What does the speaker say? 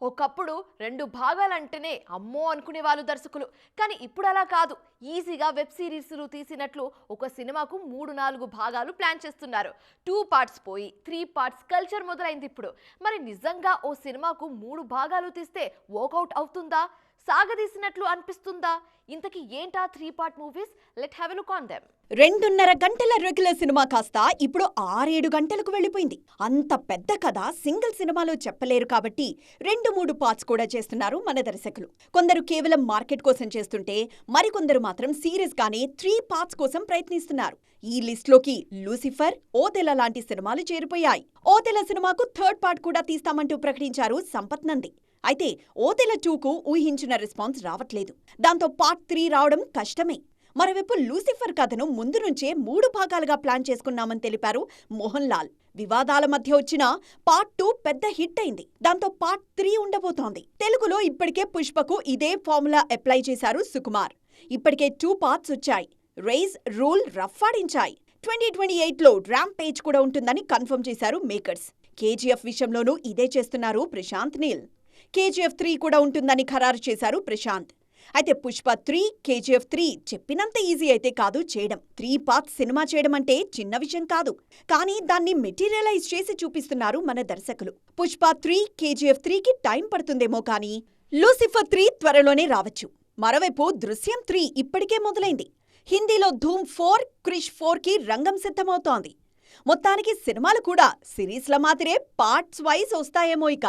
ఒకప్పుడు 2 భాగాలంటేనే అమ్మో అనుకునే వాళ్ళు దర్శకులు. కానీ ఇప్పుడు అలా కాదు. ఈజీగా వెబ్ సిరీస్‌లు తీసినట్లు ఒక సినిమాకు 3, 4 భాగాలు ప్లాన్ చేస్తున్నారు. 2 పార్ట్స్ పోయి 3 పార్ట్స్ కల్చర్ మొదలైంది ఇప్పుడు. మరి నిజంగా ఓ సినిమాకు 3 భాగాలు తీస్తే వర్కౌట్ అవుతుందా? సాగదీసినట్లు అనిపిస్తుందా? ఇంతకీ ఏంటా 3 part movies? Let have a look on them. 2.5 గంటల రెగ్యులర్ సినిమా కాస్త ఇప్పుడు 6-7 గంటలకు వెళ్ళిపోయింది. అంత పెద్ద కథ సింగిల్ సినిమాలో చెప్పలేరు కాబట్టి 2-3 పార్ట్స్ కూడా చేస్తున్నారు మన దర్శకులు. కొందరు కేవలం మార్కెట్ కోసం చేస్తుంటే మరికొందరు మాత్రం సీరియస్ గానే 3 పార్ట్స్ కోసం ప్రయత్నిస్తున్నారు. ఈ లిస్ట్లోకి లూసిఫర్, ఓతెల లాంటి సినిమాలు చేరిపోయాయి. ఓతెల సినిమాకు 3rd పార్ట్ కూడా తీస్తామంటూ ప్రకటించారు సంపత్ నంది. అయితే ఓతెల 2కు ఊహించిన రెస్పాన్స్ రావట్లేదు. దాంతో పార్ట్ 3 రావడం కష్టమే. మరోవైపు లూసిఫర్ కథను ముందు నుంచే 3 భాగాలుగా ప్లాన్ చేసుకున్నామని తెలిపారు మోహన్ లాల్. వివాదాల మధ్య వచ్చిన పార్ట్ 2 పెద్ద హిట్ అయింది. దాంతో పార్ట్ 3 ఉండబోతోంది. తెలుగులో ఇప్పటికే పుష్పకు ఇదే ఫార్ములా అప్లై చేశారు సుకుమార్. ఇప్పటికే 2 పార్ట్స్ వచ్చాయి. రేజ్, రూల్ రఫ్ఫాడించాయి. 2028లో ర్యాంపేజ్ కూడా ఉంటుందని కన్ఫర్మ్ చేశారు మేకర్స్. కేజీఎఫ్ విషయంలోనూ ఇదే చేస్తున్నారు ప్రశాంత్ నీల్. కేజీఎఫ్ 3 కూడా ఉంటుందని ఖరారు చేశారు ప్రశాంత్. అయితే పుష్ప 3, కేజీఎఫ్ 3 చెప్పినంత ఈజీ అయితే కాదు చేయడం. 3 పార్ట్స్ సినిమా చేయడం అంటే చిన్న విషయం కాదు. కానీ దాన్ని మెటీరియలైజ్ చేసి చూపిస్తున్నారు మన దర్శకులు. పుష్ప 3, కేజీఎఫ్ 3కి టైం పడుతుందేమో కానీ లూసిఫర్ 3 త్వరలోనే రావచ్చు. మరోవైపు దృశ్యం 3 ఇప్పటికే మొదలైంది. హిందీలో ధూమ్ 4, క్రిష్ 4కి రంగం సిద్ధమవుతోంది. మొత్తానికి సినిమాలు కూడా సిరీస్ల మాదిరే పార్ట్స్ వైజ్ వస్తాయేమో ఇక.